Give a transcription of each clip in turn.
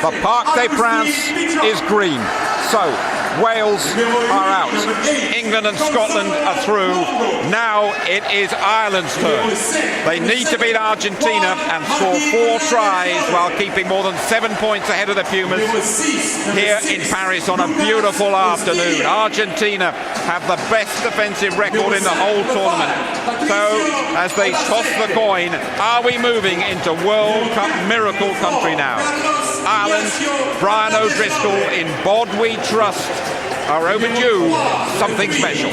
The Parc des Princes is green. So, Wales are out. England and Scotland are through. Now it is Ireland's turn. They need to beat Argentina and score 4 tries while keeping more than 7 points ahead of the Pumas here in Paris on a beautiful afternoon. Argentina have the best defensive record in the whole tournament. So, as they toss the coin, are we moving into World Cup miracle country now? Ireland, Brian O'Driscoll in Bod We Trust are overdue something special.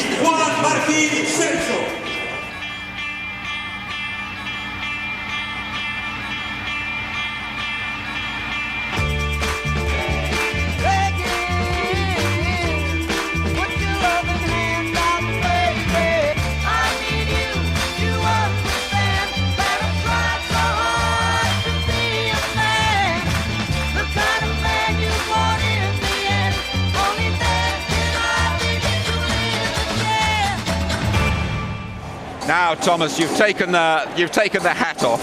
Now, Thomas, you've taken the hat off.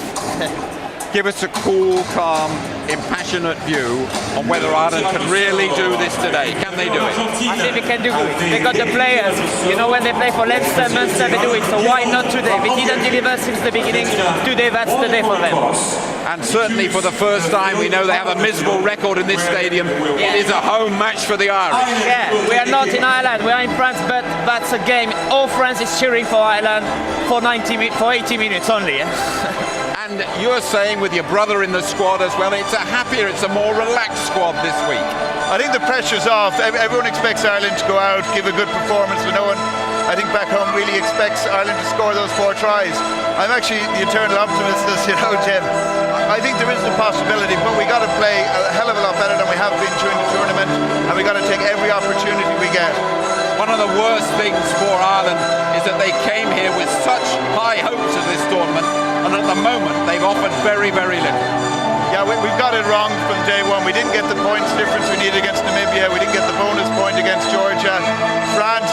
Give us a cool, calm, impassionate view on whether Ireland can really do this today. Can they do it? I think they can do it. They got the players. You know, when they play for Leinster, Munster, they do it. So why not today? They didn't deliver since the beginning. Today, that's the day for them. And certainly for the first time, we know they have a miserable record in this stadium. It is a home match for the Irish. Yeah, we are not in Ireland. We are in France, but that's a game. All France is cheering for Ireland for 80 minutes only. And you're saying with your brother in the squad as well, it's a more relaxed squad this week. I think the pressure's off. Everyone expects Ireland to go out, give a good performance, but no one, I think back home, really expects Ireland to score those 4 tries. I'm actually the eternal optimist, as you know, Jim. I think there is the possibility, but we got to play a hell of a lot better than we have been during the tournament, and we got to take every opportunity we get. One of the worst things for Ireland is that they came here with such high hopes of this tournament, and at the moment they've offered very, very little. Yeah, we've got it wrong from day one. We didn't get the points difference we needed against Namibia. We didn't get the bonus point against Georgia. France,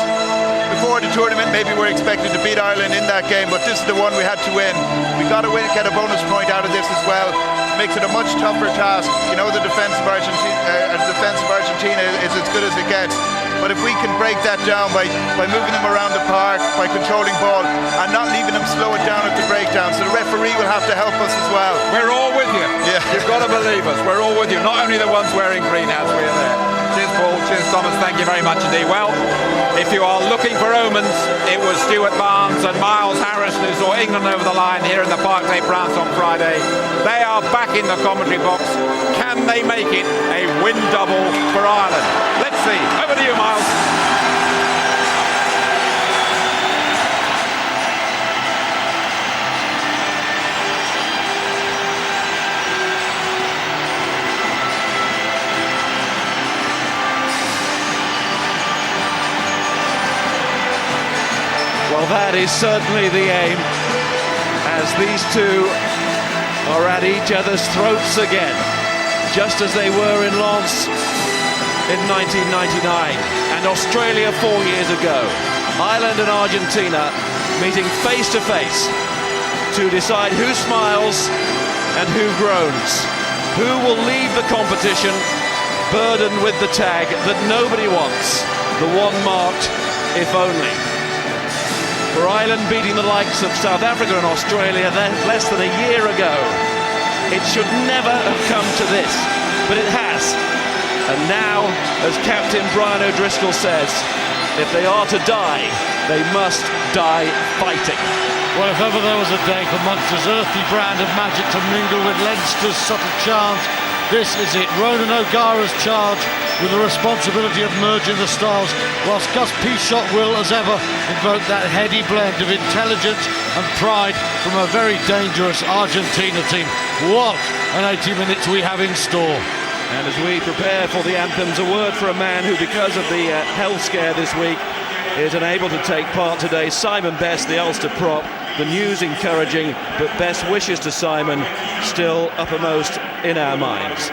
before the tournament, maybe we're expected to beat Ireland in that game, but this is the one we had to win. We got to get a bonus point out of this as well. It makes it a much tougher task. You know, the defense of Argentina is as good as it gets. But if we can break that down by moving them around the park, by controlling ball, and not leaving them slow it down at the breakdown, so the referee will have to help us as well. We're all with you. Yeah. You've got to believe us. We're all with you. Not only the ones wearing green hats, we're there. Cheers, Paul. Cheers, Thomas. Thank you very much indeed. Well, if you are looking for omens, it was Stuart Barnes and Miles Harris who saw England over the line here in the Parc des Princes on Friday. They are back in the commentary box. Can they make it a win double for Ireland? Let's see. Over to you, Miles. Well, that is certainly the aim, as these two are at each other's throats again, just as they were in Lens in 1999 and Australia 4 years ago. Ireland and Argentina meeting face to face to decide who smiles and who groans, who will leave the competition burdened with the tag that nobody wants, the one marked "if only." For Ireland beating the likes of South Africa and Australia less than a year ago, it should never have come to this, but it has. And now, as Captain Brian O'Driscoll says, if they are to die, they must die fighting. Well, if ever there was a day for Munster's earthy brand of magic to mingle with Leinster's subtle charms, this is it. Ronan O'Gara's charge with the responsibility of merging the styles, whilst Gus Pichot will, as ever, invoke that heady blend of intelligence and pride from a very dangerous Argentina team. What an 80 minutes we have in store. And as we prepare for the anthems, a word for a man who, because of the health scare this week, is unable to take part today. Simon Best, the Ulster prop. The news encouraging, but best wishes to Simon still uppermost in our minds.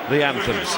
The anthems.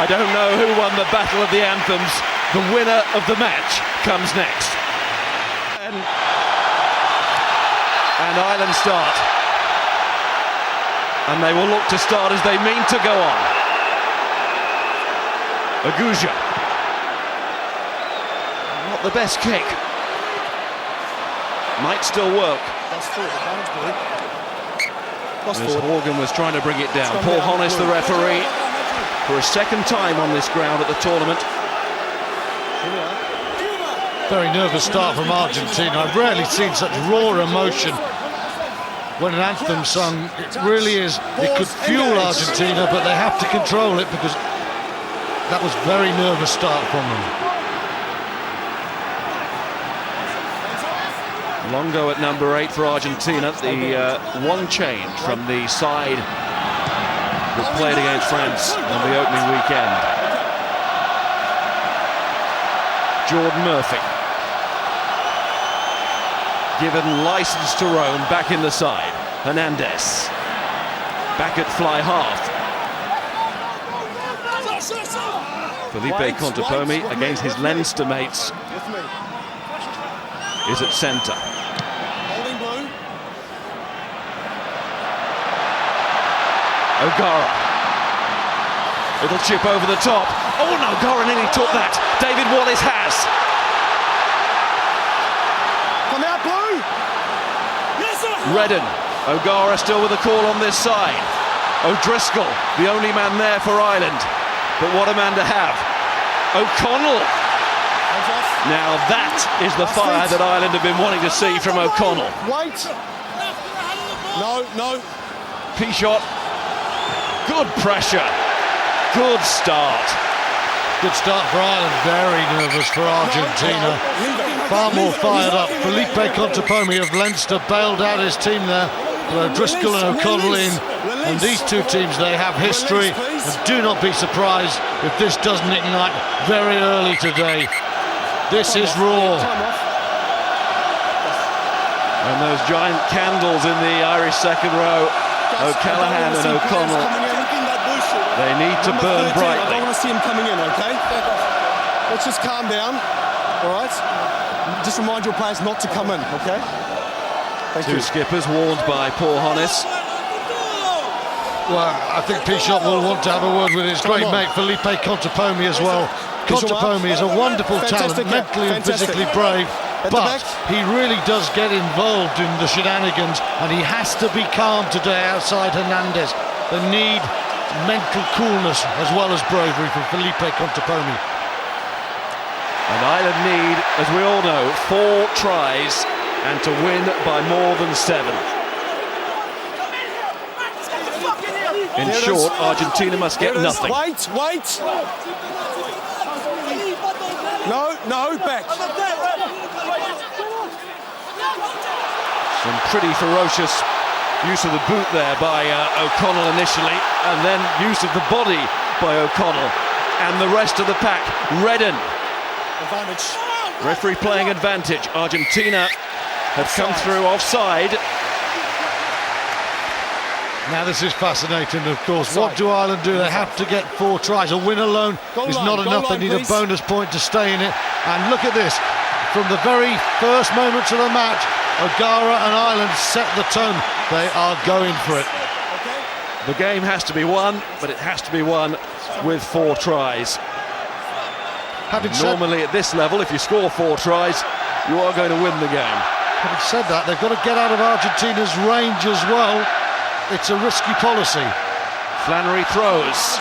don't know who won the Battle of the Anthems. The winner of the match comes next. And Ireland start. And they will look to start as they mean to go on. Aguja. Not the best kick. Might still work. As Horgan was trying to bring it down. Paul Honnis, the referee, for a second time on this ground at the tournament. Very nervous start from Argentina. I've rarely seen such raw emotion when an anthem's sung. It really is. It could fuel Argentina, but they have to control it because that was very nervous start from them. Longo at number 8 for Argentina. The one change from the side that played against France on the opening weekend. Jordan Murphy. Given license to roam, back in the side. Hernandez. Back at fly half. Felipe Contepomi against his Leinster mates is at centre. O'Gara. It'll chip over the top. Oh no, O'Gara nearly took that. David Wallace has. Come out, Blue! Yes, sir! Redden. O'Gara still with a call on this side. O'Driscoll, the only man there for Ireland. But what a man to have. O'Connell. Now that is the fire that Ireland have been wanting to see from O'Connell. Wait. No. P-shot. Good pressure. Good start. Good start for Ireland. Very nervous for Argentina. Far more fired up. Felipe Contepomi of Leinster bailed out his team there. But O'Driscoll and O'Connell in. And these two teams, they have history. And do not be surprised if this doesn't ignite very early today. This is raw. And those giant candles in the Irish second row, O'Callaghan and O'Connell, they need to burn brightly. I don't want to see him coming in, okay? Let's just calm down, all right? Just remind your players not to come in, okay? Thank you. Two skippers warned by Paul Honnis. Well, I think P-shot will want to have a word with his great mate Felipe Contepomi as well. Contepomi is a wonderful talent, mentally and physically brave, but he really does get involved in the shenanigans, and he has to be calm today outside Hernandez. They need mental coolness as well as bravery from Felipe Contepomi. And Ireland need, as we all know, 4 tries and to win by more than 7. In short, Argentina must get nothing. Wait. No, back. Some pretty ferocious use of the boot there by O'Connell initially, and then use of the body by O'Connell. And the rest of the pack, Redden. Advantage. Referee playing advantage. Argentina have come through offside. Now this is fascinating, of course. What do Ireland do? They have to get 4 tries. A win alone is not enough. They need a bonus point to stay in it. And look at this. From the very first moments of the match, O'Gara and Ireland set the tone. They are going for it. The game has to be won, but it has to be won with 4 tries. Normally at this level, if you score 4 tries, you are going to win the game. Having said that, they've got to get out of Argentina's range as well. It's a risky policy. Flannery throws,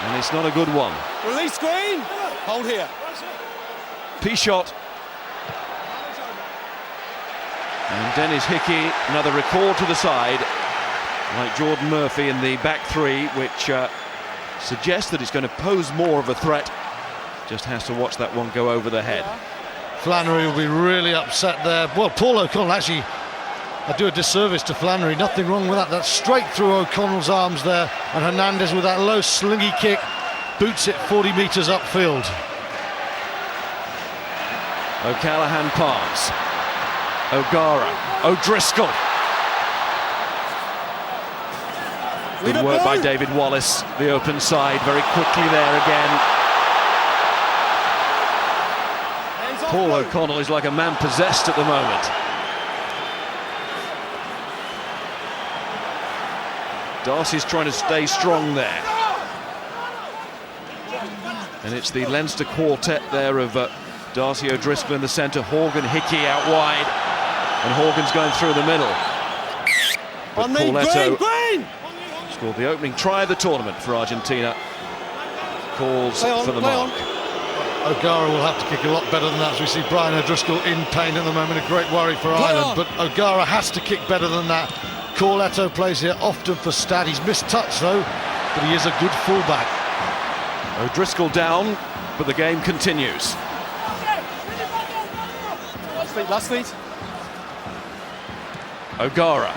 and it's not a good one. Release screen. Hold here. P-shot. And Dennis Hickey, another record to the side, like Jordan Murphy in the back 3, which suggests that he's going to pose more of a threat. Just has to watch that one go over the head. Flannery will be really upset there. Well, Paul O'Connell, actually, I do a disservice to Flannery. Nothing wrong with that. That's straight through O'Connell's arms there. And Hernandez with that low slingy kick boots it 40 metres upfield. O'Callaghan pass. O'Gara. O'Driscoll. Good work by David Wallace, the open side, very quickly there again. Paul O'Connell is like a man possessed at the moment. Darcy's trying to stay strong there. And it's the Leinster quartet there of Darcy O'Driscoll in the centre, Horgan Hickey out wide, and Horgan's going through the middle. But Pauletto scored the opening try of the tournament for Argentina. Calls for the mark. O'Gara will have to kick a lot better than that, as we see Brian O'Driscoll in pain at the moment, a great worry for Ireland, but O'Gara has to kick better than that. Corletto plays here often for stat. He's missed touch though, but he is a good fullback. O'Driscoll down, but the game continues. Last feet. O'Gara.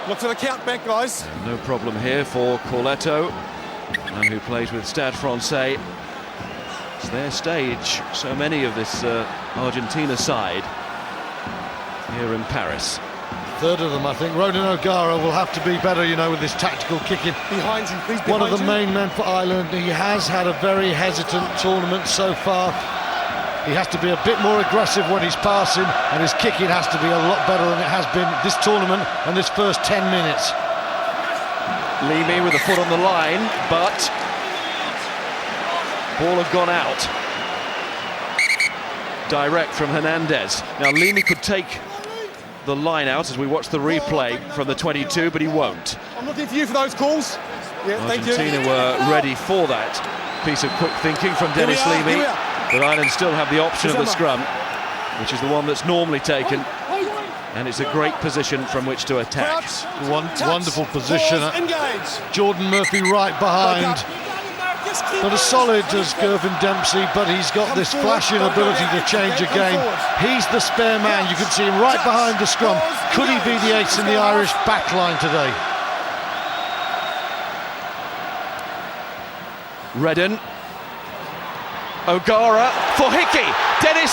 Look for the count back, guys. No problem here for Corletto, and who plays with Stade Francais. It's their stage, so many of this Argentina side here in Paris. Third of them, I think. Ronan O'Gara will have to be better, you know, with his tactical kicking. Behind you, please. One of the main men for Ireland. He has had a very hesitant tournament so far. He has to be a bit more aggressive when he's passing, and his kicking has to be a lot better than it has been this tournament and this first 10 minutes. Leamy with a foot on the line, but ball had gone out. Direct from Hernandez. Now Leamy could take the line out as we watch the replay from the 22, but he won't. I'm looking for you for those calls. Yeah, Argentina were ready for that piece of quick thinking from Dennis Leamy. But Ireland still have the option of the scrum, which is the one that's normally taken, and it's a great position from which to attack. Wonderful position. Jordan Murphy right behind. Not as solid as Gervin Dempsey, but he's got this flashing ability to change a game. He's the spare man. You can see him right behind the scrum. Could he be the ace in the Irish backline today? Redden. O'Gara for Hickey. Dennis